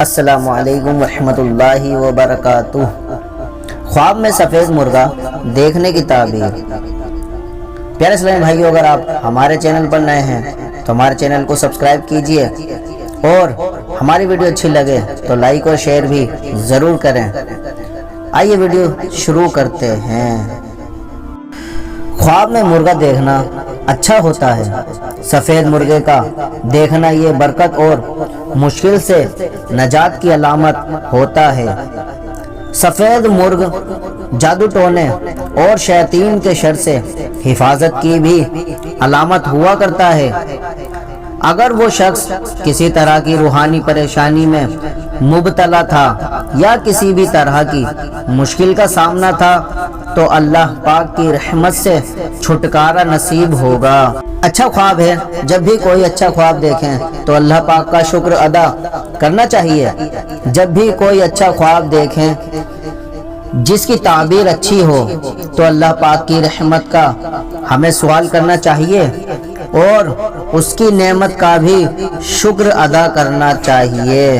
السلام علیکم ورحمۃ اللہ وبرکاتہ۔ خواب میں سفید مرغا دیکھنے کی تعبیر۔ پیارے اسلامی بھائیو، اگر آپ ہمارے چینل پر نئے ہیں تو ہمارے چینل کو سبسکرائب کیجئے اور ہماری ویڈیو اچھی لگے تو لائک اور شیئر بھی ضرور کریں۔ آئیے ویڈیو شروع کرتے ہیں۔ خواب میں مرغا دیکھنا اچھا ہوتا ہے۔ سفید مرغے کا دیکھنا یہ برکت اور مشکل سے نجات کی علامت ہوتا ہے۔ سفید مرغ جادو ٹونے اور شیاطین کے شر سے حفاظت کی بھی علامت ہوا کرتا ہے۔ اگر وہ شخص کسی طرح کی روحانی پریشانی میں مبتلا تھا یا کسی بھی طرح کی مشکل کا سامنا تھا تو اللہ پاک کی رحمت سے چھٹکارا نصیب ہوگا۔ اچھا خواب ہے، جب بھی کوئی اچھا خواب دیکھیں تو اللہ پاک کا شکر ادا کرنا چاہیے۔ جب بھی کوئی اچھا خواب دیکھیں جس کی تعبیر اچھی ہو تو اللہ پاک کی رحمت کا ہمیں سوال کرنا چاہیے اور اس کی نعمت کا بھی شکر ادا کرنا چاہیے۔